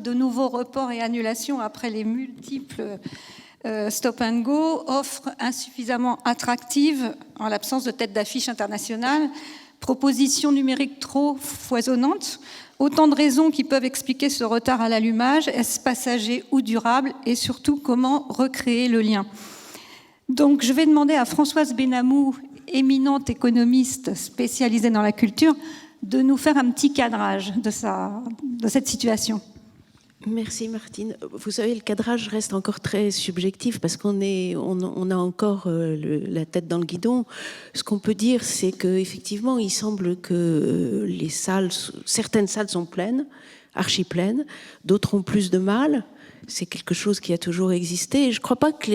De nouveaux reports et annulations après les multiples stop and go, offre insuffisamment attractive en l'absence de tête d'affiche internationale, propositions numériques trop foisonnantes, autant de raisons qui peuvent expliquer ce retard à l'allumage, est-ce passager ou durable, et surtout comment recréer le lien. Donc je vais demander à Françoise Benamou, éminente économiste spécialisée dans la culture, de nous faire un petit cadrage de cette situation. Merci Martine. Vous savez, le cadrage reste encore très subjectif parce qu'on a encore la tête dans le guidon. Ce qu'on peut dire, c'est qu'effectivement, il semble que certaines salles sont pleines, archi pleines, d'autres ont plus de mal. C'est quelque chose qui a toujours existé. Et je ne crois pas que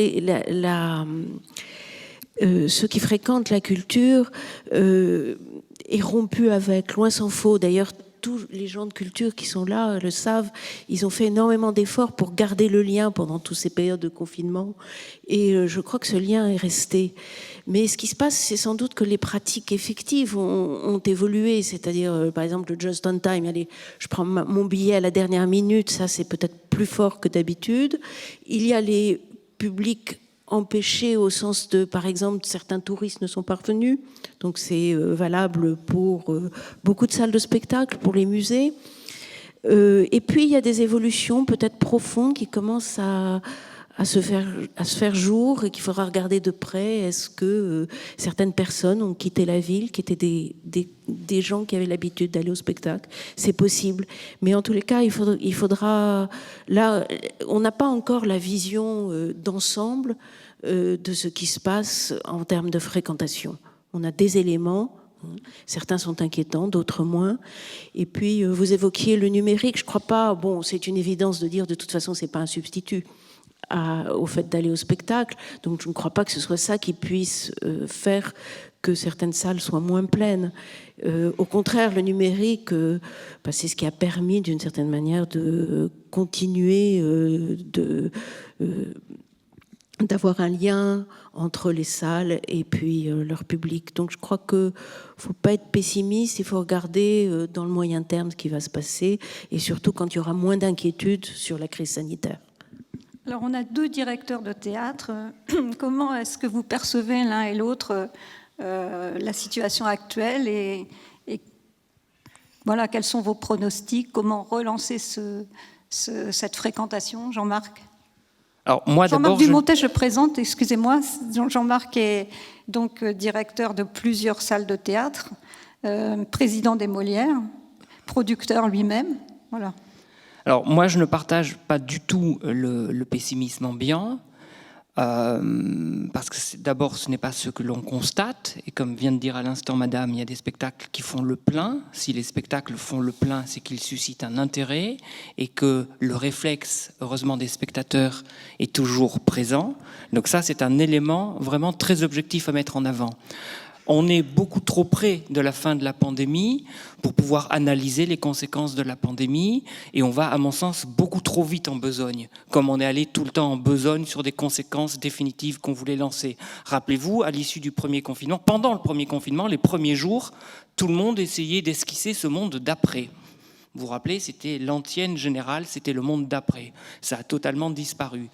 ceux qui fréquentent la culture aient rompu avec, loin s'en faut. D'ailleurs, tous les gens de culture qui sont là le savent, ils ont fait énormément d'efforts pour garder le lien pendant toutes ces périodes de confinement. Et je crois que ce lien est resté. Mais ce qui se passe, c'est sans doute que les pratiques effectives ont évolué. C'est-à-dire, par exemple, le just on time. Allez, je prends mon billet à la dernière minute, ça c'est peut-être plus fort que d'habitude. Il y a les publics empêchés au sens de, par exemple, certains touristes ne sont pas revenus. Donc c'est valable pour beaucoup de salles de spectacle, pour les musées. Et puis il y a des évolutions peut-être profondes qui commencent à se faire jour et qu'il faudra regarder de près. Est-ce que certaines personnes ont quitté la ville, qui étaient des gens qui avaient l'habitude d'aller au spectacle? C'est possible. Mais en tous les cas, il faudra... Là, on n'a pas encore la vision d'ensemble de ce qui se passe en termes de fréquentation. On a des éléments, certains sont inquiétants, d'autres moins. Et puis, vous évoquiez le numérique. Je ne crois pas... Bon, c'est une évidence de dire de toute façon, ce n'est pas un substitut au fait d'aller au spectacle. Donc je ne crois pas que ce soit ça qui puisse faire que certaines salles soient moins pleines. Au contraire, le numérique, c'est ce qui a permis d'une certaine manière de continuer d'avoir un lien entre les salles et puis leur public. Donc je crois qu'il ne faut pas être pessimiste, il faut regarder dans le moyen terme ce qui va se passer, et surtout quand il y aura moins d'inquiétude sur la crise sanitaire. Alors, on a 2 directeurs de théâtre. Comment est-ce que vous percevez l'un et l'autre la situation actuelle et voilà, quels sont vos pronostics? Comment relancer cette fréquentation, Jean-Marc? Alors, moi, Jean-Marc Dumontet, je présente, excusez-moi. Jean-Marc est donc directeur de plusieurs salles de théâtre, président des Molières, producteur lui-même. Voilà. Alors, moi, je ne partage pas du tout le pessimisme ambiant, parce que d'abord, ce n'est pas ce que l'on constate. Et comme vient de dire à l'instant Madame, il y a des spectacles qui font le plein. Si les spectacles font le plein, c'est qu'ils suscitent un intérêt et que le réflexe, heureusement, des spectateurs est toujours présent. Donc ça, c'est un élément vraiment très objectif à mettre en avant. On est beaucoup trop près de la fin de la pandémie pour pouvoir analyser les conséquences de la pandémie, et on va, à mon sens, beaucoup trop vite en besogne, comme on est allé tout le temps en besogne sur des conséquences définitives qu'on voulait lancer. Rappelez-vous, à l'issue du premier confinement, pendant le premier confinement, les premiers jours, tout le monde essayait d'esquisser ce monde d'après. Vous vous rappelez, c'était l'antienne générale, c'était le monde d'après. Ça a totalement disparu.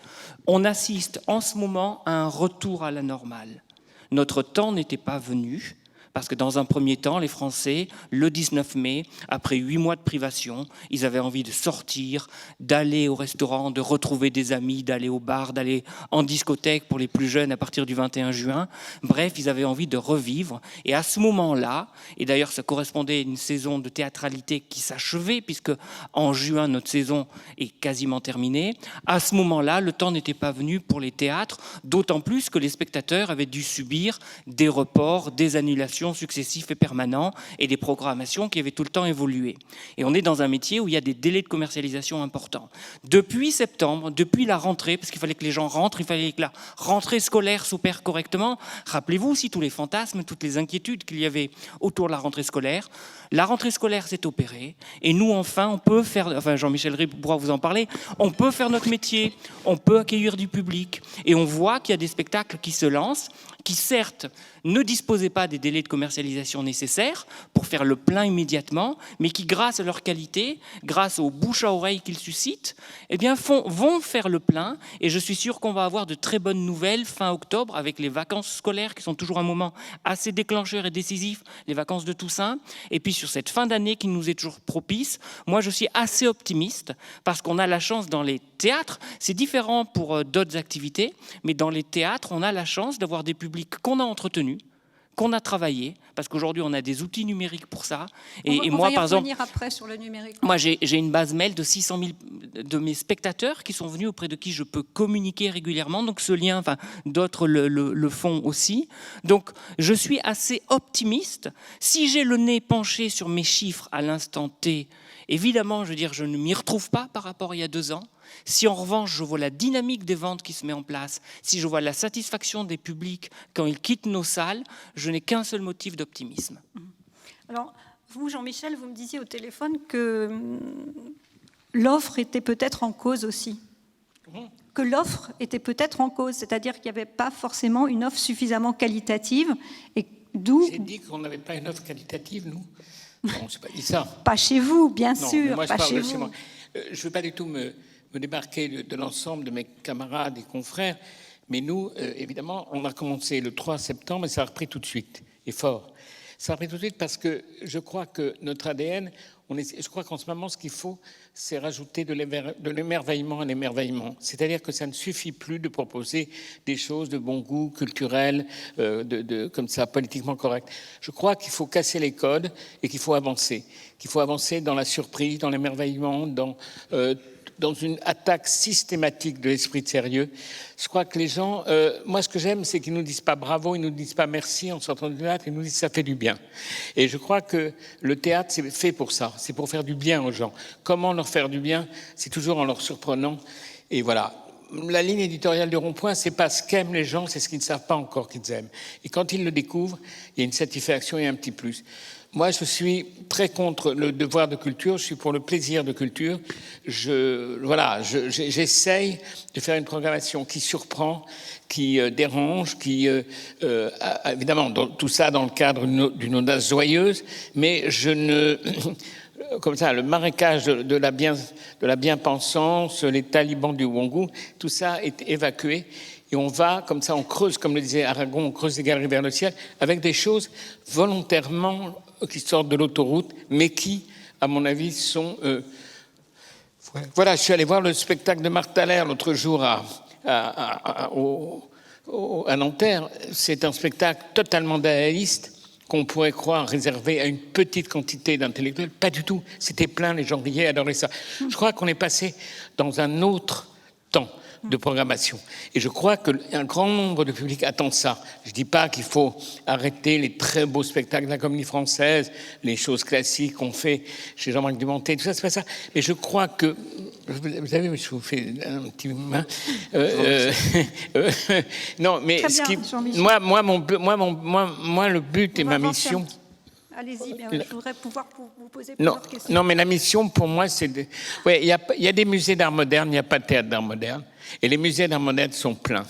On assiste en ce moment à un retour à la normale. Notre temps n'était pas venu, parce que dans un premier temps, les Français, le 19 mai, après 8 mois de privation, ils avaient envie de sortir, d'aller au restaurant, de retrouver des amis, d'aller au bar, d'aller en discothèque pour les plus jeunes à partir du 21 juin. Bref, ils avaient envie de revivre. Et à ce moment-là, et d'ailleurs ça correspondait à une saison de théâtralité qui s'achevait, puisque en juin, notre saison est quasiment terminée, à ce moment-là, le temps n'était pas venu pour les théâtres, d'autant plus que les spectateurs avaient dû subir des reports, des annulations, d'adaptation successifs et permanents et des programmations qui avaient tout le temps évolué. Et on est dans un métier où il y a des délais de commercialisation importants. Depuis septembre, depuis la rentrée, parce qu'il fallait que les gens rentrent, il fallait que la rentrée scolaire s'opère correctement. Rappelez-vous aussi tous les fantasmes, toutes les inquiétudes qu'il y avait autour de la rentrée scolaire. La rentrée scolaire s'est opérée et nous, enfin, on peut faire, enfin Jean-Michel Ribes pourra vous en parler, on peut faire notre métier, on peut accueillir du public et on voit qu'il y a des spectacles qui se lancent, qui certes ne disposaient pas des délais de commercialisation nécessaires pour faire le plein immédiatement, mais qui, grâce à leur qualité, grâce aux bouche à oreille qu'ils suscitent, eh bien, vont faire le plein. Et je suis sûr qu'on va avoir de très bonnes nouvelles fin octobre avec les vacances scolaires qui sont toujours un moment assez déclencheur et décisif, les vacances de Toussaint. Et puis sur cette fin d'année qui nous est toujours propice, moi je suis assez optimiste parce qu'on a la chance dans les théâtres, c'est différent pour d'autres activités, mais dans les théâtres, on a la chance d'avoir des publics qu'on a entretenus, qu'on a travaillé, parce qu'aujourd'hui on a des outils numériques pour ça. Et moi, par exemple, après sur le numérique. Moi, j'ai une base mail de 600 000 de mes spectateurs qui sont venus auprès de qui je peux communiquer régulièrement. Donc ce lien, enfin, d'autres le font aussi. Donc je suis assez optimiste. Si j'ai le nez penché sur mes chiffres à l'instant T, évidemment, je veux dire, je ne m'y retrouve pas par rapport à il y a 2 ans. Si en revanche, je vois la dynamique des ventes qui se met en place, si je vois la satisfaction des publics quand ils quittent nos salles, je n'ai qu'un seul motif d'optimisme. Alors, vous, Jean-Michel, vous me disiez au téléphone que l'offre était peut-être en cause aussi. Que l'offre était peut-être en cause, c'est-à-dire qu'il n'y avait pas forcément une offre suffisamment qualitative. Et d'où... J'ai dit qu'on n'avait pas une offre qualitative, nous. Non, je n'ai pas dit ça. Pas chez vous, bien non, sûr, moi, pas chez vous. Moi. Je ne veux pas du tout me démarquer de l'ensemble de mes camarades et confrères, mais nous, évidemment, on a commencé le 3 septembre et ça a repris tout de suite, et fort. Ça a repris tout de suite parce que je crois que notre ADN, je crois qu'en ce moment, ce qu'il faut, c'est rajouter de l'émerveillement à l'émerveillement. C'est-à-dire que ça ne suffit plus de proposer des choses de bon goût, culturelles, comme ça, politiquement correctes. Je crois qu'il faut casser les codes et qu'il faut avancer. Qu'il faut avancer dans la surprise, dans l'émerveillement, dans une attaque systématique de l'esprit de sérieux. Je crois que les gens... moi, ce que j'aime, c'est qu'ils ne nous disent pas bravo, ils ne nous disent pas merci en sortant du théâtre, ils nous disent ça fait du bien. Et je crois que le théâtre, c'est fait pour ça. C'est pour faire du bien aux gens. Comment leur faire du bien? C'est toujours en leur surprenant. Et voilà. La ligne éditoriale de Rond-Point, c'est pas ce qu'aiment les gens, c'est ce qu'ils ne savent pas encore qu'ils aiment. Et quand ils le découvrent, il y a une satisfaction et un petit plus. Moi, je suis très contre le devoir de culture, je suis pour le plaisir de culture. J'essaye de faire une programmation qui surprend, qui dérange, qui, évidemment, tout ça dans le cadre d'une audace joyeuse, mais je ne... Comme ça, le marécage de la bien-pensance, les talibans du bon goût, tout ça est évacué. Et on va, comme ça, on creuse, comme le disait Aragon, on creuse des galeries vers le ciel, avec des choses volontairement qui sortent de l'autoroute, mais qui, à mon avis, sont... Voilà, je suis allé voir le spectacle de Marc Thaler l'autre jour à Nanterre. C'est un spectacle totalement dadaïste qu'on pourrait croire réservé à une petite quantité d'intellectuels. Pas du tout. C'était plein, les gens riaient, adoraient ça. Je crois qu'on est passé dans un autre temps de programmation. Et je crois qu'un grand nombre de publics attend ça. Je ne dis pas qu'il faut arrêter les très beaux spectacles de la Comédie Française, les choses classiques qu'on fait chez Jean-Marc Dumontet, tout ça, c'est pas ça. Mais je crois que... Vous savez, je vous fais un petit... non, mais très ce bien, qui... Moi, le but et ma mission... Allez-y, je voudrais pouvoir vous poser plusieurs questions. Non, mais la mission, pour moi, c'est... Il y a des musées d'art moderne, il n'y a pas de théâtre d'art moderne. Et les musées d'art moderne sont pleins.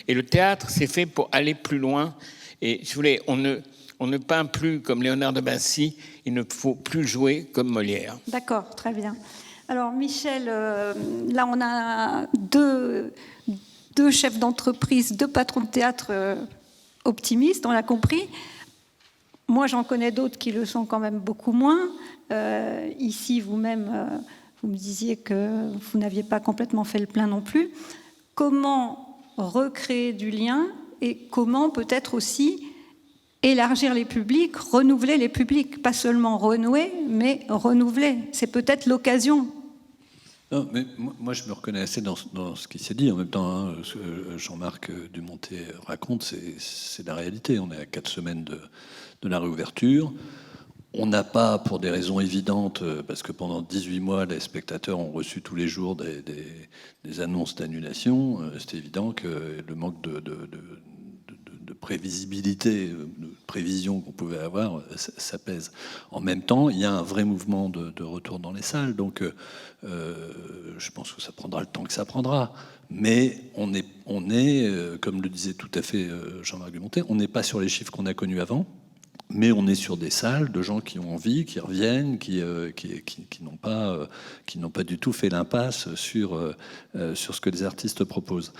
Et le théâtre, c'est fait pour aller plus loin. Et je voulais, on ne peint plus comme Léonard de Vinci, il ne faut plus jouer comme Molière. D'accord, très bien. Alors, Michel, là, on a deux chefs d'entreprise, 2 patrons de théâtre optimistes, on l'a compris. Moi, j'en connais d'autres qui le sont quand même beaucoup moins. Ici, vous-même, vous me disiez que vous n'aviez pas complètement fait le plein non plus. Comment recréer du lien et comment peut-être aussi élargir les publics, renouveler les publics, pas seulement renouer, mais renouveler. C'est peut-être l'occasion. Non, mais moi, je me reconnais assez dans ce qui s'est dit. En même temps, hein, ce que Jean-Marc Dumontet raconte, c'est la réalité. On est à 4 semaines de la réouverture. On n'a pas, pour des raisons évidentes, parce que pendant 18 mois, les spectateurs ont reçu tous les jours des annonces d'annulation. C'est évident que le manque de prévisibilité, de prévision qu'on pouvait avoir, ça pèse. En même temps, il y a un vrai mouvement de retour dans les salles, donc je pense que ça prendra le temps que ça prendra. Mais on est, comme le disait tout à fait Jean-Marc Dumontet, on n'est pas sur les chiffres qu'on a connus avant, mais on est sur des salles de gens qui ont envie, qui reviennent, qui n'ont pas du tout fait l'impasse sur ce que les artistes proposent.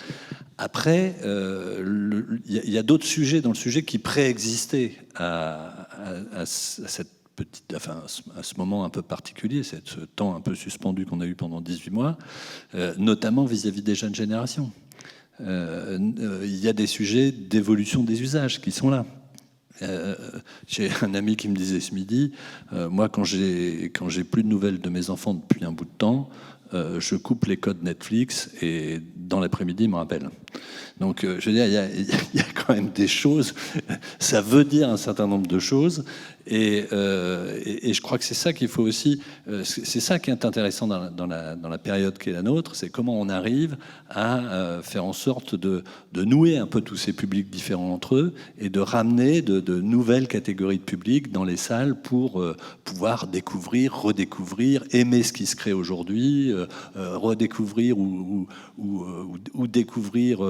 Après, il y a d'autres sujets dans le sujet qui préexistaient à cette à ce moment un peu particulier, ce temps un peu suspendu qu'on a eu pendant 18 mois, notamment vis-à-vis des jeunes générations. Il y a des sujets d'évolution des usages qui sont là. J'ai un ami qui me disait ce midi, moi quand j'ai plus de nouvelles de mes enfants depuis un bout de temps, je coupe les codes Netflix et dans l'après-midi, il me rappelle. Donc, je veux dire, il y a quand même des choses, ça veut dire un certain nombre de choses, et je crois que c'est ça qu'il faut aussi, c'est ça qui est intéressant dans la période qui est la nôtre, c'est comment on arrive à faire en sorte de nouer un peu tous ces publics différents entre eux et de ramener de nouvelles catégories de publics dans les salles pour pouvoir découvrir, redécouvrir, aimer ce qui se crée aujourd'hui, redécouvrir ou découvrir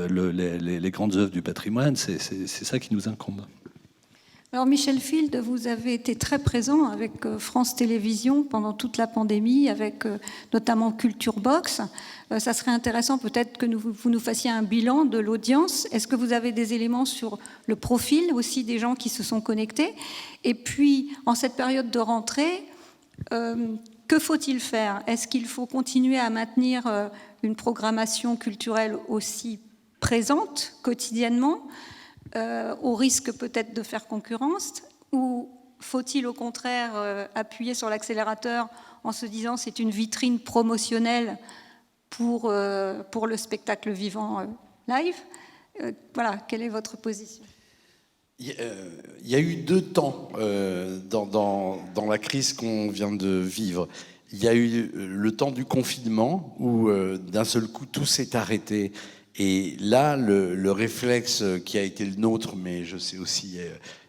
les grandes œuvres du patrimoine. C'est ça qui nous incombe. Alors Michel Field, vous avez été très présent avec France Télévisions pendant toute la pandémie, avec notamment Culture Box. Ça serait intéressant peut-être que vous nous fassiez un bilan de l'audience. Est-ce que vous avez des éléments sur le profil aussi des gens qui se sont connectés? Et puis, en cette période de rentrée, que faut-il faire? Est-ce qu'il faut continuer à maintenir une programmation culturelle aussi présente quotidiennement, au risque peut-être de faire concurrence, ou faut-il au contraire appuyer sur l'accélérateur en se disant c'est une vitrine promotionnelle pour le spectacle vivant live? Voilà, quelle est votre position? Il y a eu 2 temps dans la crise qu'on vient de vivre. Il y a eu le temps du confinement où d'un seul coup tout s'est arrêté. Et là, le réflexe qui a été le nôtre, mais je sais aussi,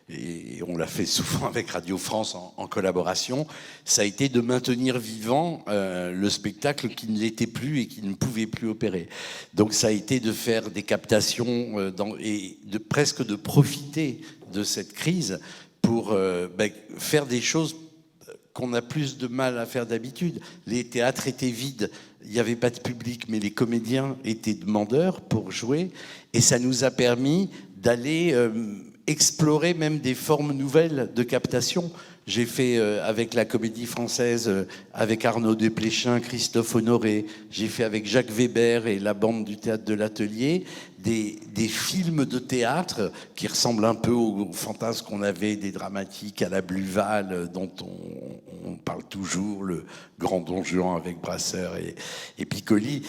et on l'a fait souvent avec Radio France en collaboration, ça a été de maintenir vivant le spectacle qui ne l'était plus et qui ne pouvait plus opérer. Donc ça a été de faire des captations et presque de profiter de cette crise pour faire des choses qu'on a plus de mal à faire d'habitude. Les théâtres étaient vides, il n'y avait pas de public, mais les comédiens étaient demandeurs pour jouer, et ça nous a permis d'aller explorer même des formes nouvelles de captation. J'ai fait avec la Comédie Française, avec Arnaud Desplechin, Christophe Honoré, j'ai fait avec Jacques Weber et la bande du Théâtre de l'Atelier, des films de théâtre qui ressemblent un peu aux fantasmes qu'on avait des dramatiques à la Bluval, dont on parle toujours, le Grand Don Juan avec Brasseur et Piccoli.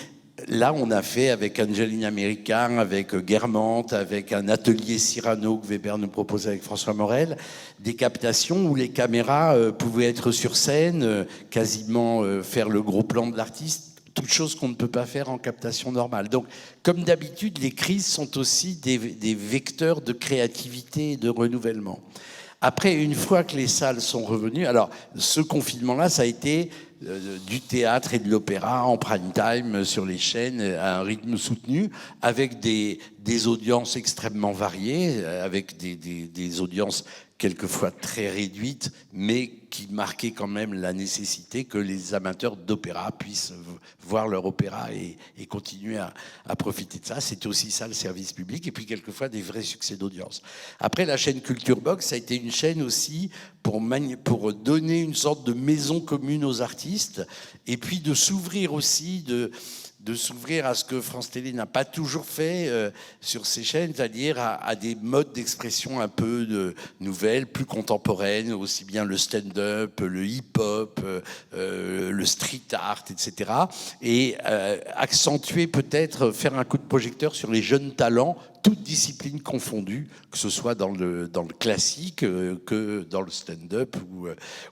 Là, on a fait avec Angeline American, avec Guermantes, avec un atelier Cyrano que Weber nous proposait avec François Morel, des captations où les caméras pouvaient être sur scène, quasiment faire le gros plan de l'artiste, toute chose qu'on ne peut pas faire en captation normale. Donc, comme d'habitude, les crises sont aussi des vecteurs de créativité et de renouvellement. Après, une fois que les salles sont revenues, alors ce confinement-là, ça a été du théâtre et de l'opéra en prime time sur les chaînes à un rythme soutenu, avec des audiences extrêmement variées, avec des audiences quelquefois très réduites, mais qui marquaient quand même la nécessité que les amateurs d'opéra puissent voir leur opéra et continuer à profiter de ça. C'était aussi ça le service public, et puis quelquefois des vrais succès d'audience. Après, la chaîne Culture Box, ça a été une chaîne aussi pour donner une sorte de maison commune aux artistes, et puis de s'ouvrir aussi, de s'ouvrir à ce que France Télé n'a pas toujours fait sur ses chaînes, c'est-à-dire à des modes d'expression un peu nouvelles, plus contemporaines, aussi bien le stand-up, le hip-hop, le street art, etc. Et accentuer peut-être, faire un coup de projecteur sur les jeunes talents, toutes disciplines confondues, que ce soit dans le classique que dans le stand-up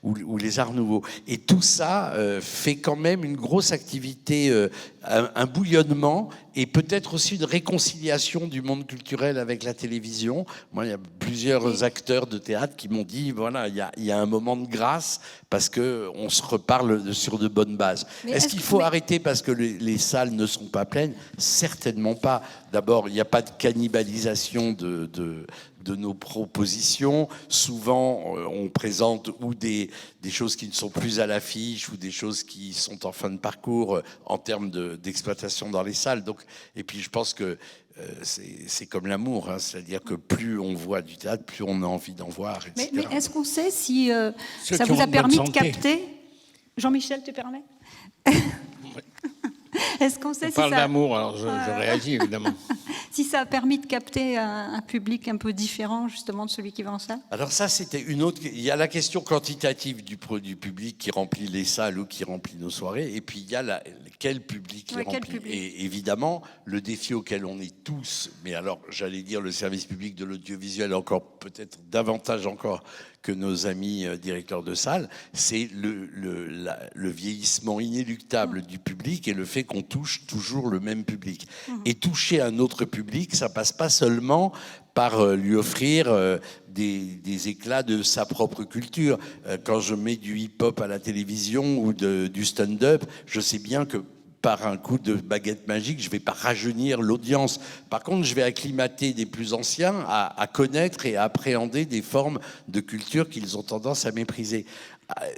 ou les arts nouveaux. Et tout ça fait quand même une grosse activité, un bouillonnement et peut-être aussi une réconciliation du monde culturel avec la télévision. Moi, il y a plusieurs acteurs de théâtre qui m'ont dit, voilà, il y a un moment de grâce parce qu'on se reparle sur de bonnes bases. Est-ce qu'il faut arrêter parce que les salles ne sont pas pleines? Certainement pas. D'abord, il n'y a pas de cannibalisation de nos propositions. Souvent, on présente ou des choses qui ne sont plus à l'affiche ou des choses qui sont en fin de parcours en termes d'exploitation dans les salles. Donc, et puis, je pense que c'est comme l'amour, hein, c'est-à-dire que plus on voit du théâtre, plus on a envie d'en voir, etc. Mais est-ce qu'on sait si ça vous a permis de capter... Jean-Michel, tu permets? Est-ce qu'on sait on parle d'amour, alors je réagis évidemment. Si ça a permis de capter un public un peu différent justement de celui qui va en salle? Alors ça, c'était une autre... Il y a la question quantitative du public qui remplit les salles ou qui remplit nos soirées, et puis il y a quel public qui remplit. Et évidemment, le défi auquel on est tous, mais alors j'allais dire le service public de l'audiovisuel encore peut-être davantage encore que nos amis directeurs de salle, c'est le vieillissement inéluctable du public et le fait qu'on touche toujours le même public. Et toucher un autre public, ça passe pas seulement par lui offrir des éclats de sa propre culture. Quand je mets du hip-hop à la télévision ou du stand-up, je sais bien que par un coup de baguette magique, je ne vais pas rajeunir l'audience. Par contre, je vais acclimater des plus anciens à connaître et à appréhender des formes de culture qu'ils ont tendance à mépriser.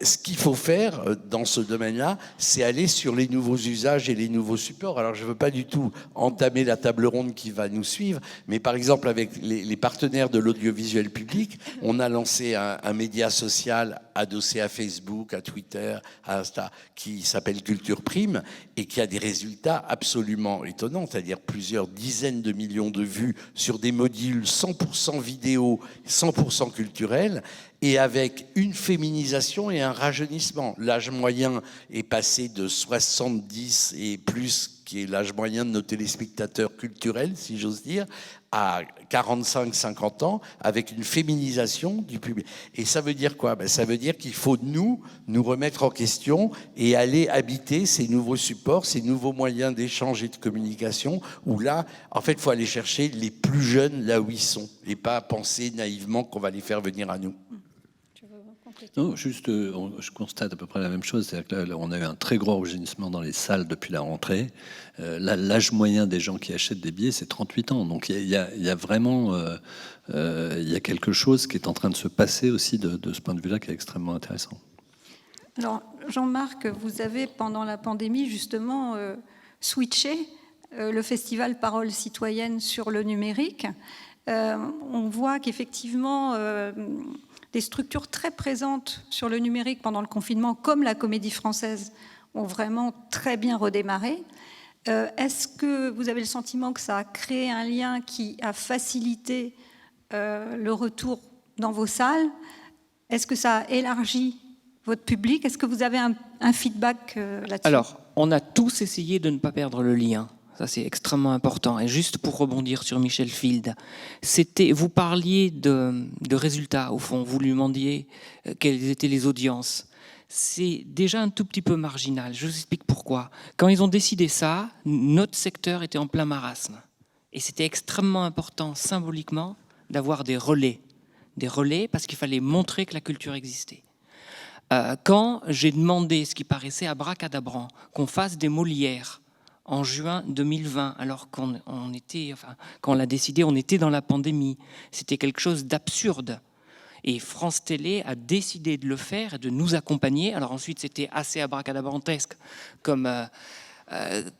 Ce qu'il faut faire dans ce domaine-là, c'est aller sur les nouveaux usages et les nouveaux supports. Alors, je ne veux pas du tout entamer la table ronde qui va nous suivre, mais par exemple, avec les partenaires de l'audiovisuel public, on a lancé un média social adossé à Facebook, à Twitter, à Insta, qui s'appelle Culture Prime et qui a des résultats absolument étonnants, c'est-à-dire plusieurs dizaines de millions de vues sur des modules 100% vidéo, 100% culturels, et avec une féminisation et un rajeunissement. L'âge moyen est passé de 70 et plus, qui est l'âge moyen de nos téléspectateurs culturels, si j'ose dire, à 45-50 ans, avec une féminisation du public. Et ça veut dire quoi? Ça veut dire qu'il faut nous remettre en question et aller habiter ces nouveaux supports, ces nouveaux moyens d'échange et de communication, où là, en fait, il faut aller chercher les plus jeunes là où ils sont, et pas penser naïvement qu'on va les faire venir à nous. Non, juste, je constate à peu près la même chose. C'est-à-dire que là, on a eu un très gros rajeunissement dans les salles depuis la rentrée. L'âge moyen des gens qui achètent des billets, c'est 38 ans. Donc il y a vraiment il y a quelque chose qui est en train de se passer aussi de ce point de vue-là qui est extrêmement intéressant. Alors, Jean-Marc, vous avez, pendant la pandémie, justement, switché le festival Parole citoyenne sur le numérique. On voit qu'effectivement... des structures très présentes sur le numérique pendant le confinement, comme la Comédie Française, ont vraiment très bien redémarré. Est-ce que vous avez le sentiment que ça a créé un lien qui a facilité le retour dans vos salles? Est-ce que ça a élargi votre public? Est-ce que vous avez un feedback là-dessus? Alors, on a tous essayé de ne pas perdre le lien. Ça, c'est extrêmement important. Et juste pour rebondir sur Michel Field, vous parliez de résultats, au fond. Vous lui demandiez quelles étaient les audiences. C'est déjà un tout petit peu marginal. Je vous explique pourquoi. Quand ils ont décidé ça, notre secteur était en plein marasme. Et c'était extrêmement important, symboliquement, d'avoir des relais. Des relais parce qu'il fallait montrer que la culture existait. Quand j'ai demandé, ce qui paraissait abracadabrant, qu'on fasse des Molières en juin 2020, alors quand on l'a décidé, on était dans la pandémie. C'était quelque chose d'absurde. Et France Télé a décidé de le faire et de nous accompagner. Alors ensuite, c'était assez abracadabrantesque, comme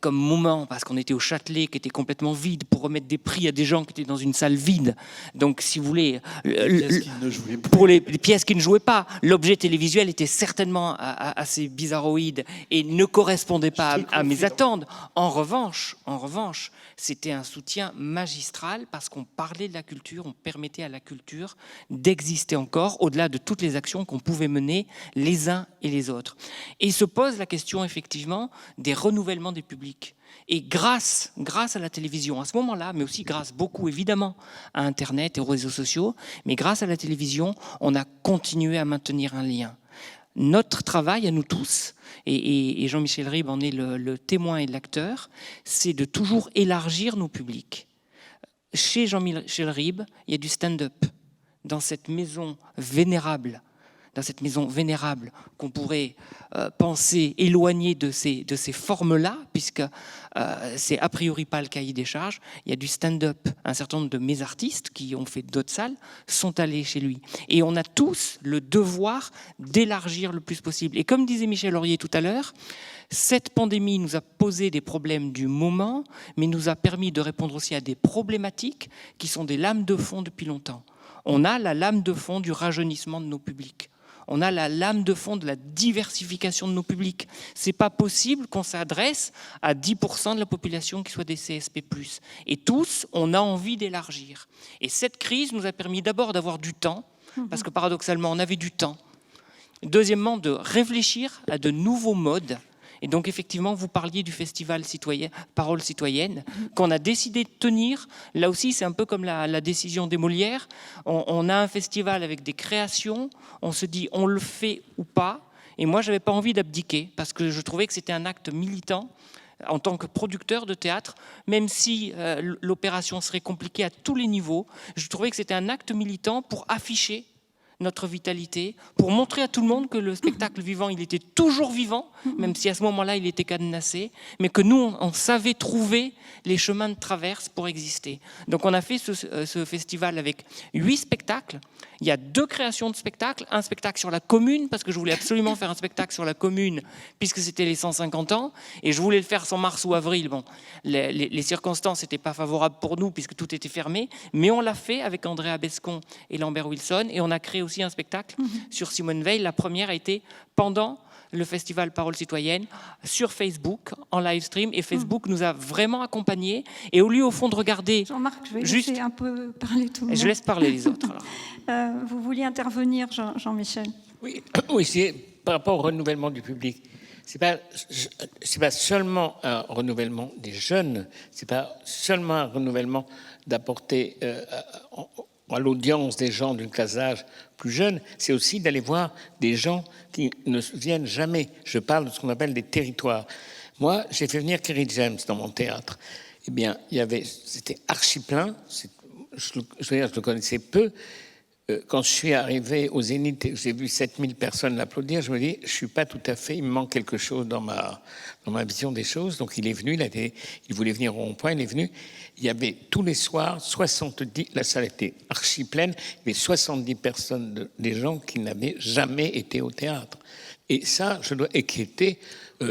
comme moment, parce qu'on était au Châtelet, qui était complètement vide, pour remettre des prix à des gens qui étaient dans une salle vide. Donc, si vous voulez, pour les pièces qui ne jouaient pas, l'objet télévisuel était certainement assez bizarroïde et ne correspondait pas à mes attentes. En revanche, c'était un soutien magistral parce qu'on parlait de la culture, on permettait à la culture d'exister encore, au-delà de toutes les actions qu'on pouvait mener les uns et les autres. Et il se pose la question, effectivement, des renouvellements des publics. Et grâce à la télévision, à ce moment-là, mais aussi grâce beaucoup, évidemment, à Internet et aux réseaux sociaux, mais grâce à la télévision, on a continué à maintenir un lien. Notre travail, à nous tous, et Jean-Michel Ribes en est le témoin et l'acteur, c'est de toujours élargir nos publics. Chez Jean-Michel Ribes, il y a du stand-up. Dans cette maison vénérable qu'on pourrait penser éloignée de ces formes-là, puisque c'est a priori pas le cahier des charges, il y a du stand-up. Un certain nombre de mes artistes qui ont fait d'autres salles sont allés chez lui. Et on a tous le devoir d'élargir le plus possible. Et comme disait Michel Laurier tout à l'heure, cette pandémie nous a posé des problèmes du moment, mais nous a permis de répondre aussi à des problématiques qui sont des lames de fond depuis longtemps. On a la lame de fond du rajeunissement de nos publics. On a la lame de fond de la diversification de nos publics. C'est pas possible qu'on s'adresse à 10% de la population qui soit des CSP+. Et tous, on a envie d'élargir. Et cette crise nous a permis d'abord d'avoir du temps, parce que paradoxalement, on avait du temps. Deuxièmement, de réfléchir à de nouveaux modes. Et donc, effectivement, vous parliez du festival Parole citoyenne, qu'on a décidé de tenir. Là aussi, c'est un peu comme la décision des Molières. On a un festival avec des créations. On se dit, on le fait ou pas. Et moi, je n'avais pas envie d'abdiquer, parce que je trouvais que c'était un acte militant en tant que producteur de théâtre, même si l'opération serait compliquée à tous les niveaux. Je trouvais que c'était un acte militant pour afficher notre vitalité, pour montrer à tout le monde que le spectacle vivant, il était toujours vivant, même si à ce moment-là, il était cadenassé, mais que nous, on savait trouver les chemins de traverse pour exister. Donc on a fait ce festival avec 8 spectacles. Il y a 2 créations de spectacles, un spectacle sur la commune, parce que je voulais absolument faire un spectacle sur la commune, puisque c'était les 150 ans, et je voulais le faire sans mars ou avril. Bon, les circonstances n'étaient pas favorables pour nous, puisque tout était fermé, mais on l'a fait avec Andrea Bescon et Lambert Wilson, et on a créé aussi un spectacle sur Simone Veil. La première a été pendant le festival Parole citoyenne sur Facebook en live stream, et Facebook nous a vraiment accompagnés. Et au lieu au fond de regarder, Jean-Marc, je vais laisser un peu parler tout le monde. Je laisse parler les autres. Alors. Vous vouliez intervenir, Jean-Michel? Oui, c'est par rapport au renouvellement du public. C'est pas seulement un renouvellement des jeunes, c'est pas seulement un renouvellement d'apporter à l'audience des gens d'une classe d'âge plus jeune, c'est aussi d'aller voir des gens qui ne viennent jamais. Je parle de ce qu'on appelle des territoires. Moi, j'ai fait venir Kerry James dans mon théâtre. Eh bien, c'était archi plein. Je le connaissais peu. Quand je suis arrivé au Zénith et que j'ai vu 7000 personnes l'applaudir, je me dis, je suis pas tout à fait, il me manque quelque chose dans ma vision des choses. Donc il est venu, il voulait venir au rond-point, il est venu. Il y avait tous les soirs 70, la salle était archi pleine, il y avait 70 personnes, des gens qui n'avaient jamais été au théâtre. Et ça, et qui étaient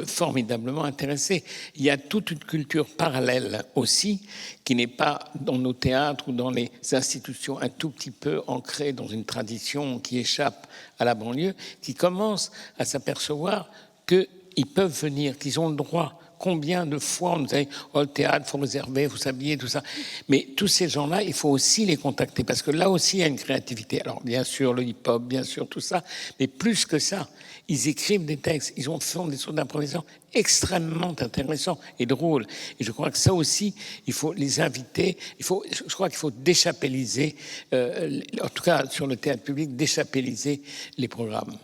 formidablement intéressés. Il y a toute une culture parallèle aussi, qui n'est pas dans nos théâtres ou dans les institutions un tout petit peu ancrée dans une tradition qui échappe à la banlieue, qui commence à s'apercevoir qu'ils peuvent venir, qu'ils ont le droit. Combien de fois on nous a dit « Oh, le théâtre, il faut réserver, il faut s'habiller, tout ça ». Mais tous ces gens-là, il faut aussi les contacter, parce que là aussi, il y a une créativité. Alors, bien sûr, le hip-hop, bien sûr, tout ça, mais plus que ça, ils écrivent des textes, ils font des choses d'improvisation extrêmement intéressants et drôles. Et je crois que ça aussi, il faut les inviter. Je crois qu'il faut déchapelliser, en tout cas sur le théâtre public, déchapelliser les programmes.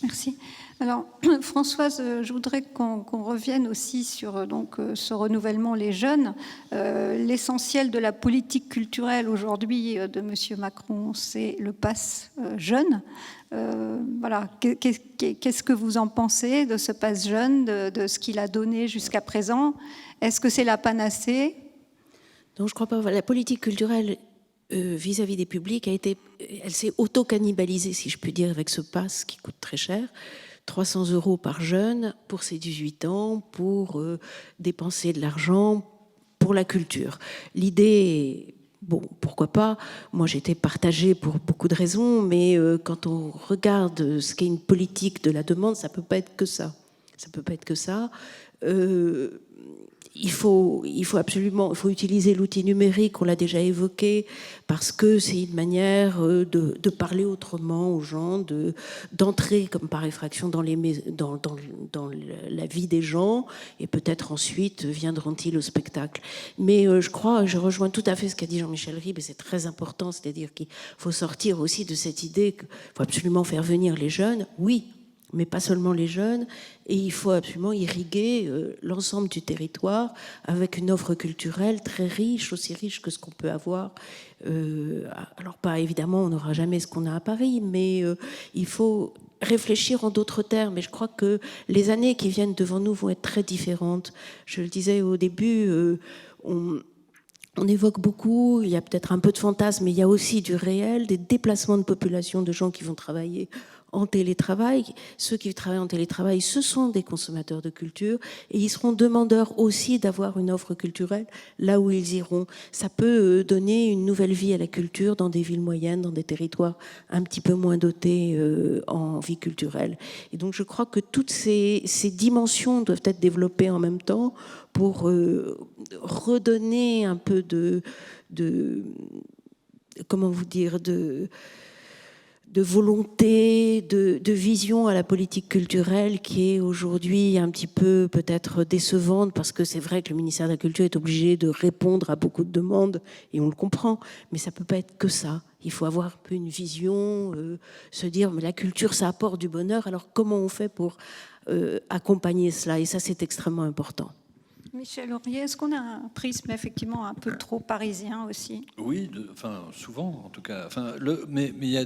Merci. Alors, Françoise, je voudrais qu'on revienne aussi sur ce renouvellement les jeunes. L'essentiel de la politique culturelle aujourd'hui de M. Macron, c'est le pass jeune. Voilà. Qu'est-ce que vous en pensez de ce pass jeune, de ce qu'il a donné jusqu'à présent? Est-ce que c'est la panacée? Non, je ne crois pas. La politique culturelle vis-à-vis des publics elle s'est auto-cannibalisée, si je puis dire, avec ce pass qui coûte très cher. 300 € par jeune pour ses 18 ans, pour dépenser de l'argent pour la culture. L'idée, bon, pourquoi pas, moi j'étais partagée pour beaucoup de raisons, mais quand on regarde ce qu'est une politique de la demande, ça peut pas être que ça. Ça peut pas être que ça. Il faut absolument utiliser l'outil numérique, on l'a déjà évoqué, parce que c'est une manière de parler autrement aux gens, d'entrer comme par effraction dans la vie des gens, et peut-être ensuite viendront-ils au spectacle. Mais je rejoins tout à fait ce qu'a dit Jean-Michel Ribes, et c'est très important, c'est-à-dire qu'il faut sortir aussi de cette idée qu'il faut absolument faire venir les jeunes, oui, mais pas seulement les jeunes, et il faut absolument irriguer l'ensemble du territoire avec une offre culturelle très riche, aussi riche que ce qu'on peut avoir. Alors pas évidemment, on n'aura jamais ce qu'on a à Paris, mais il faut réfléchir en d'autres termes, et je crois que les années qui viennent devant nous vont être très différentes. Je le disais au début, on évoque beaucoup, il y a peut-être un peu de fantasme, mais il y a aussi du réel, des déplacements de population, de gens qui vont travailler en télétravail. Ceux qui travaillent en télétravail, ce sont des consommateurs de culture, et ils seront demandeurs aussi d'avoir une offre culturelle là où ils iront. Ça peut donner une nouvelle vie à la culture dans des villes moyennes, dans des territoires un petit peu moins dotés en vie culturelle. Et donc je crois que toutes ces dimensions doivent être développées en même temps pour redonner un peu de comment vous dire, de volonté, de vision à la politique culturelle qui est aujourd'hui un petit peu peut-être décevante, parce que c'est vrai que le ministère de la Culture est obligé de répondre à beaucoup de demandes, et on le comprend, mais ça ne peut pas être que ça. Il faut avoir un peu une vision, se dire mais la culture ça apporte du bonheur, alors comment on fait pour accompagner cela? Et ça c'est extrêmement important. Michel Aurier, est-ce qu'on a un prisme effectivement un peu trop parisien aussi? Oui, souvent en tout cas. Mais il y a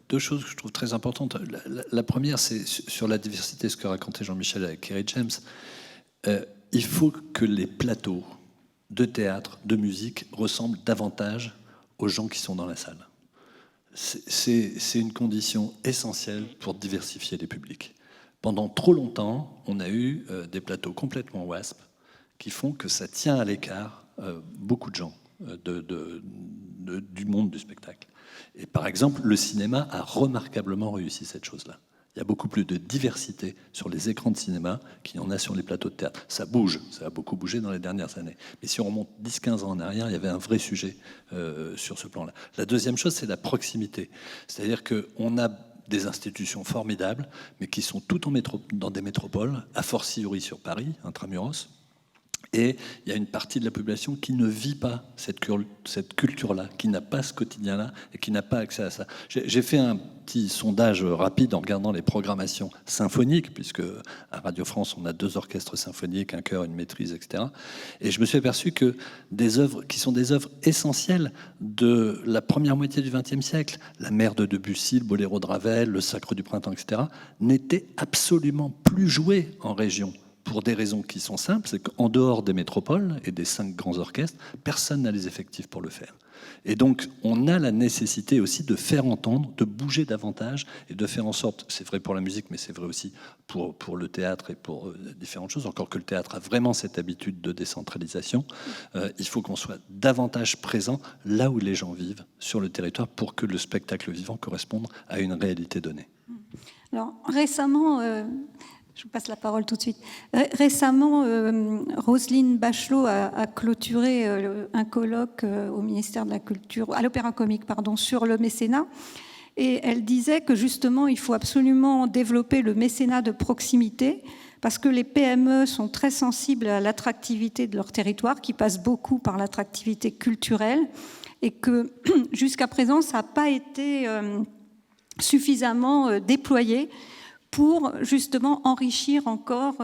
deux choses que je trouve très importantes. La première, c'est sur la diversité, ce que racontait Jean-Michel avec Kerry James. Il faut que les plateaux de théâtre, de musique ressemblent davantage aux gens qui sont dans la salle. C'est une condition essentielle pour diversifier les publics. Pendant trop longtemps, on a eu des plateaux complètement WASP qui font que ça tient à l'écart beaucoup de gens du monde du spectacle. Et par exemple, le cinéma a remarquablement réussi cette chose-là. Il y a beaucoup plus de diversité sur les écrans de cinéma qu'il y en a sur les plateaux de théâtre. Ça bouge, ça a beaucoup bougé dans les dernières années. Mais si on remonte 10-15 ans en arrière, il y avait un vrai sujet sur ce plan-là. La deuxième chose, c'est la proximité. C'est-à-dire qu'on a des institutions formidables, mais qui sont toutes dans des métropoles, a fortiori sur Paris, intramuros. Et il y a une partie de la population qui ne vit pas cette culture-là, qui n'a pas ce quotidien-là et qui n'a pas accès à ça. J'ai fait un petit sondage rapide en regardant les programmations symphoniques, puisque à Radio France, on a 2 orchestres symphoniques, un chœur, une maîtrise, etc. Et je me suis aperçu que des œuvres qui sont des œuvres essentielles de la première moitié du XXe siècle, la Mère de Debussy, le Boléro de Ravel, le Sacre du Printemps, etc., n'étaient absolument plus jouées en région. Pour des raisons qui sont simples, c'est qu'en dehors des métropoles et des 5 grands orchestres, personne n'a les effectifs pour le faire. Et donc, on a la nécessité aussi de faire entendre, de bouger davantage et de faire en sorte, c'est vrai pour la musique, mais c'est vrai aussi pour le théâtre et pour différentes choses, encore que le théâtre a vraiment cette habitude de décentralisation, il faut qu'on soit davantage présent là où les gens vivent, sur le territoire, pour que le spectacle vivant corresponde à une réalité donnée. Alors, récemment... Je vous passe la parole tout de suite. Récemment, Roselyne Bachelot a clôturé un colloque au ministère de la Culture, à l'Opéra Comique, pardon, sur le mécénat. Et elle disait que justement, il faut absolument développer le mécénat de proximité, parce que les PME sont très sensibles à l'attractivité de leur territoire, qui passe beaucoup par l'attractivité culturelle, et que jusqu'à présent, ça n'a pas été suffisamment déployé pour justement enrichir encore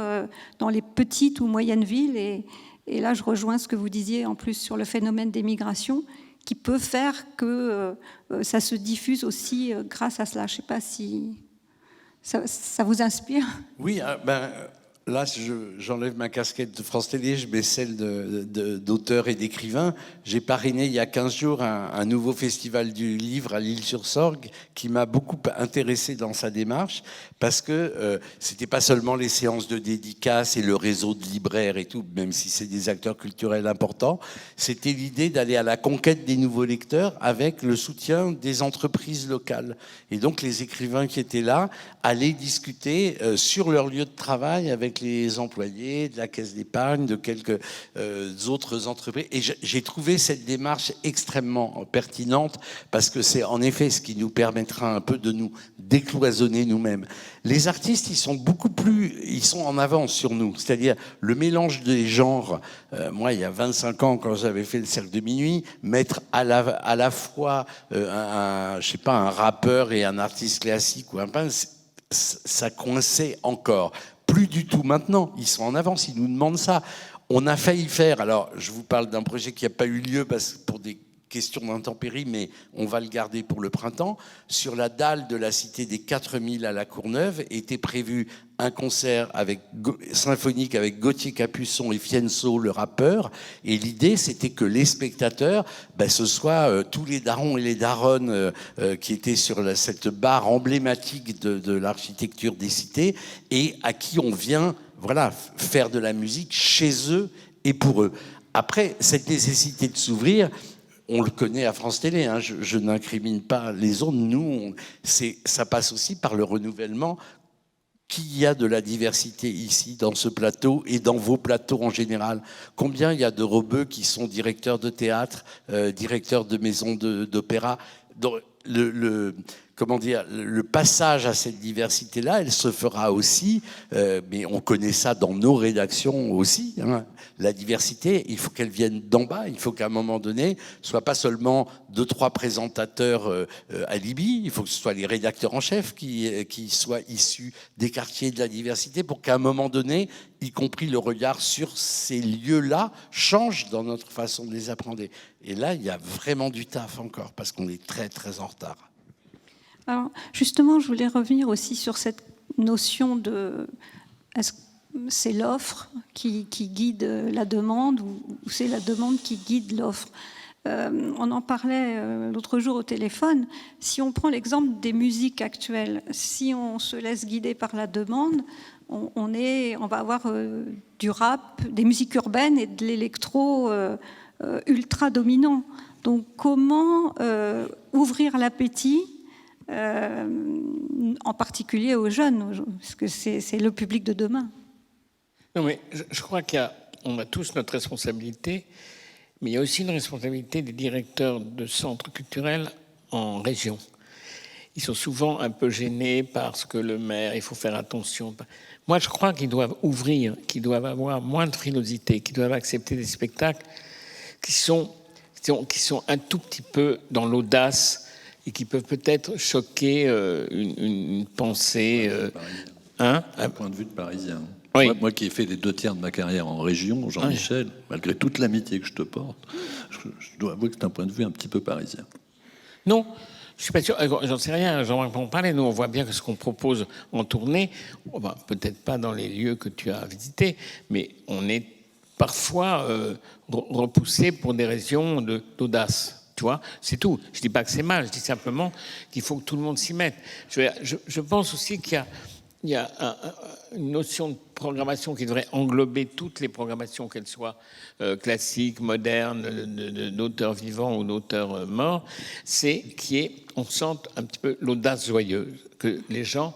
dans les petites ou moyennes villes. Et là, je rejoins ce que vous disiez en plus sur le phénomène des migrations, qui peut faire que ça se diffuse aussi grâce à cela. Je ne sais pas si ça vous inspire. Oui, là, j'enlève ma casquette de France Télé, je mets celle d'auteur et d'écrivain. J'ai parrainé il y a 15 jours un nouveau festival du livre à l'Île-sur-Sorgue qui m'a beaucoup intéressé dans sa démarche parce que c'était pas seulement les séances de dédicaces et le réseau de libraires et tout, même si c'est des acteurs culturels importants, c'était l'idée d'aller à la conquête des nouveaux lecteurs avec le soutien des entreprises locales. Et donc les écrivains qui étaient là allaient discuter sur leur lieu de travail avec les employés de la Caisse d'épargne, de quelques autres entreprises. Et j'ai trouvé cette démarche extrêmement pertinente parce que c'est en effet ce qui nous permettra un peu de nous décloisonner nous-mêmes. Les artistes, ils sont en avance sur nous. C'est-à-dire le mélange des genres. Moi, il y a 25 ans, quand j'avais fait le Cercle de Minuit, mettre à la fois je sais pas, un rappeur et un artiste classique ou un peintre, ça coinçait encore. Plus du tout maintenant. Ils sont en avance, ils nous demandent ça. On a failli faire, alors je vous parle d'un projet qui n'a pas eu lieu pour des questions d'intempéries, mais on va le garder pour le printemps. Sur la dalle de la cité des 4000 à la Courneuve était prévu un concert symphonique avec Gauthier Capuçon et Fienso, le rappeur. Et l'idée, c'était que les spectateurs, ce soit tous les darons et les daronnes qui étaient sur cette barre emblématique de l'architecture des cités et à qui on vient faire de la musique chez eux et pour eux. Après, cette nécessité de s'ouvrir, on le connaît à France Télé, hein, je n'incrimine pas les autres. Nous, ça passe aussi par le renouvellement. Qu'il y a de la diversité ici, dans ce plateau et dans vos plateaux en général. Combien il y a de rebeux qui sont directeurs de théâtre, directeurs de maisons d'opéra. Le passage à cette diversité-là, elle se fera aussi, mais on connaît ça dans nos rédactions aussi, hein. La diversité, il faut qu'elle vienne d'en bas, il faut qu'à un moment donné, ce soit pas seulement 2-3 présentateurs alibis, il faut que ce soit les rédacteurs en chef qui soient issus des quartiers de la diversité pour qu'à un moment donné, y compris le regard sur ces lieux-là, change dans notre façon de les appréhender. Et là, il y a vraiment du taf encore, parce qu'on est très, très en retard. Alors, justement, je voulais revenir aussi sur cette notion de... Est-ce que c'est l'offre qui guide la demande ou c'est la demande qui guide l'offre? On en parlait l'autre jour au téléphone. Si on prend l'exemple des musiques actuelles, si on se laisse guider par la demande, on va avoir du rap, des musiques urbaines et de l'électro ultra dominant. Donc comment ouvrir l'appétit en particulier aux jeunes, parce que c'est le public de demain. Non, mais je crois qu'on a tous notre responsabilité, mais il y a aussi une responsabilité des directeurs de centres culturels en région. Ils sont souvent un peu gênés parce que le maire, il faut faire attention. Moi, je crois qu'ils doivent ouvrir, qu'ils doivent avoir moins de frilosité, qu'ils doivent accepter des spectacles qui sont un tout petit peu dans l'audace et qui peuvent peut-être choquer une pensée. Un point de vue de Parisien. Oui. Moi qui ai fait les 2 tiers de ma carrière en région, Jean-Michel, malgré toute l'amitié que je te porte, je dois avouer que c'est un point de vue un petit peu parisien. Non, je suis pas sûr, j'en sais rien, Jean-Marc peut en parler. Nous, on voit bien que ce qu'on propose en tournée, peut-être pas dans les lieux que tu as visités, mais on est parfois repoussé pour des raisons d'audace. Tu vois, c'est tout. Je dis pas que c'est mal, je dis simplement qu'il faut que tout le monde s'y mette. Je pense aussi qu'il y a une notion de programmation qui devrait englober toutes les programmations, qu'elles soient classiques, modernes, d'auteurs vivants ou d'auteurs morts, c'est qu'on sente un petit peu l'audace joyeuse, que les gens,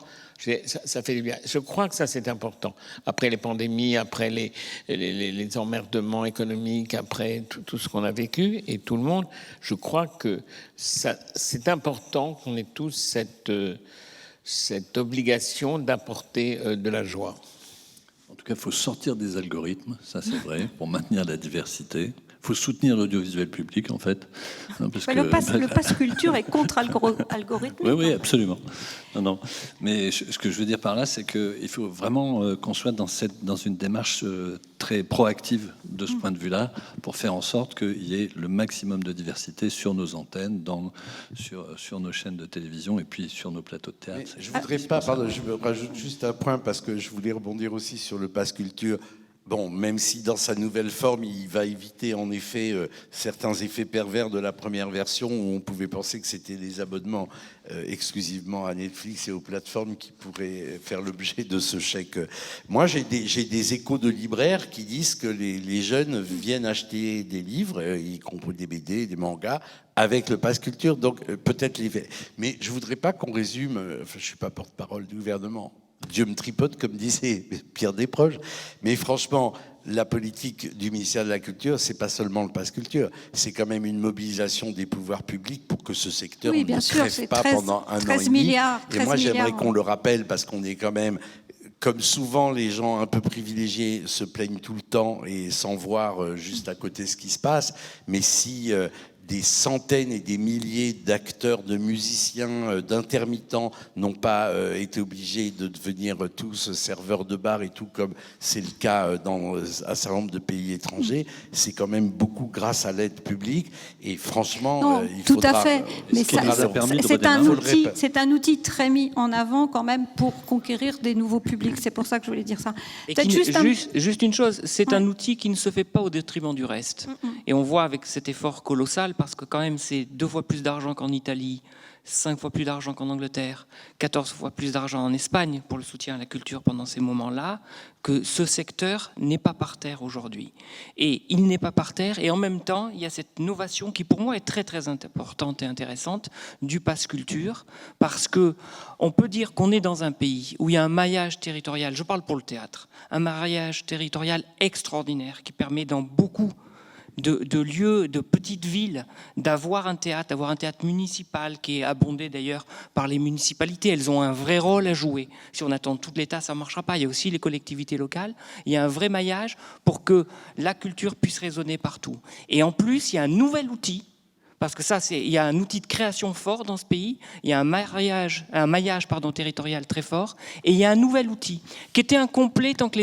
ça fait du bien. Je crois que ça, c'est important. Après les pandémies, après les emmerdements économiques, après tout ce qu'on a vécu, et tout le monde, je crois que c'est important qu'on ait tous cette obligation d'apporter de la joie. En tout cas, il faut sortir des algorithmes, ça c'est vrai, pour maintenir la diversité. Il faut soutenir l'audiovisuel public, en fait. Hein, parce le pass culture est contre-algorithmique. Oui, absolument. Non. Mais ce que je veux dire par là, c'est qu'il faut vraiment qu'on soit dans une démarche très proactive de ce point de vue-là, pour faire en sorte qu'il y ait le maximum de diversité sur nos antennes, sur nos chaînes de télévision et puis sur nos plateaux de théâtre. Je voudrais pas, pardon, je me rajoute juste un point parce que je voulais rebondir aussi sur le pass culture. Bon, même si dans sa nouvelle forme, il va éviter en effet certains effets pervers de la première version où on pouvait penser que c'était les abonnements exclusivement à Netflix et aux plateformes qui pourraient faire l'objet de ce chèque. Moi, j'ai des échos de libraires qui disent que les jeunes viennent acheter des livres, y compris des BD, des mangas, avec le pass culture. Donc peut-être mais je voudrais pas qu'on résume. Enfin, je suis pas porte-parole du gouvernement. Dieu me tripote, comme disait Pierre Desproges. Mais franchement, la politique du ministère de la Culture, c'est pas seulement le pass culture, c'est quand même une mobilisation des pouvoirs publics pour que ce secteur ne crève pas pendant un an et demi. Et moi, j'aimerais qu'on le rappelle, parce qu'on est quand même, comme souvent, les gens un peu privilégiés se plaignent tout le temps et sans voir juste à côté ce qui se passe. Mais si des centaines et des milliers d'acteurs, de musiciens, d'intermittents n'ont pas été obligés de devenir tous serveurs de bar et tout, comme c'est le cas dans un certain nombre de pays étrangers, c'est quand même beaucoup grâce à l'aide publique. Et franchement, il tout faudra... à fait. Mais c'est un outil très mis en avant quand même pour conquérir des nouveaux publics. C'est pour ça que je voulais dire ça. Et juste une chose, c'est un outil qui ne se fait pas au détriment du reste. Et on voit avec cet effort colossal, parce que quand même c'est 2 fois plus d'argent qu'en Italie, 5 fois plus d'argent qu'en Angleterre, 14 fois plus d'argent en Espagne pour le soutien à la culture pendant ces moments-là, que ce secteur n'est pas par terre aujourd'hui. Et il n'est pas par terre, et en même temps, il y a cette novation qui pour moi est très très importante et intéressante du pass culture, parce que on peut dire qu'on est dans un pays où il y a un maillage territorial, je parle pour le théâtre, un maillage territorial extraordinaire qui permet dans beaucoup de lieux, de petites villes, d'avoir un théâtre municipal qui est abondé d'ailleurs par les municipalités. Elles ont un vrai rôle à jouer. Si on attend tout l'État, ça ne marchera pas. Il y a aussi les collectivités locales. Il y a un vrai maillage pour que la culture puisse résonner partout. Et en plus, il y a un nouvel outil, parce que il y a un outil de création fort dans ce pays, il y a un maillage territorial très fort, et il y a un nouvel outil qui était incomplet tant que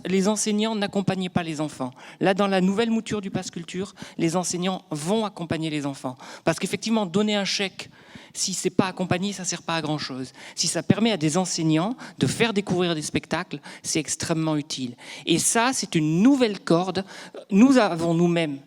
les enseignants n'accompagnaient pas les enfants. Là, dans la nouvelle mouture du pass culture, les enseignants vont accompagner les enfants. Parce qu'effectivement, donner un chèque, si ce n'est pas accompagné, ça ne sert pas à grand-chose. Si ça permet à des enseignants de faire découvrir des spectacles, c'est extrêmement utile. Et ça, c'est une nouvelle corde. Nous avons nous-mêmes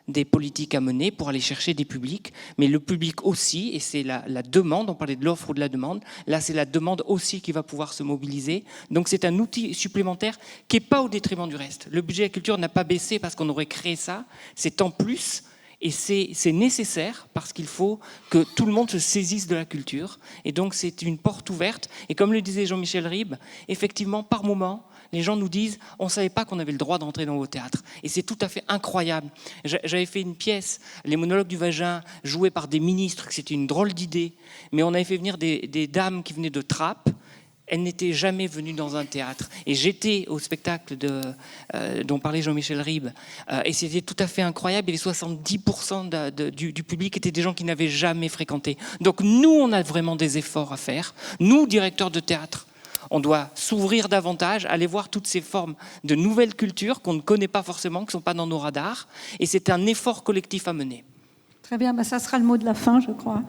des politiques à mener pour aller chercher des publics, mais le public aussi, et c'est la demande, on parlait de l'offre ou de la demande, là c'est la demande aussi qui va pouvoir se mobiliser, donc c'est un outil supplémentaire qui n'est pas au détriment du reste. Le budget de la culture n'a pas baissé parce qu'on aurait créé ça, c'est en plus, et c'est nécessaire parce qu'il faut que tout le monde se saisisse de la culture, et donc c'est une porte ouverte, et comme le disait Jean-Michel Ribes, effectivement par moment, les gens nous disent « on ne savait pas qu'on avait le droit d'entrer dans vos théâtres ». Et c'est tout à fait incroyable. J'avais fait une pièce, Les monologues du vagin, jouée par des ministres, c'était une drôle d'idée, mais on avait fait venir des dames qui venaient de Trappes. Elles n'étaient jamais venues dans un théâtre. Et j'étais au spectacle dont parlait Jean-Michel Ribes, et c'était tout à fait incroyable. Et les 70% du public étaient des gens qui n'avaient jamais fréquenté. Donc nous, on a vraiment des efforts à faire. Nous, directeurs de théâtre, on doit s'ouvrir davantage, aller voir toutes ces formes de nouvelles cultures qu'on ne connaît pas forcément, qui ne sont pas dans nos radars. Et c'est un effort collectif à mener. Très bien, ça sera le mot de la fin, je crois.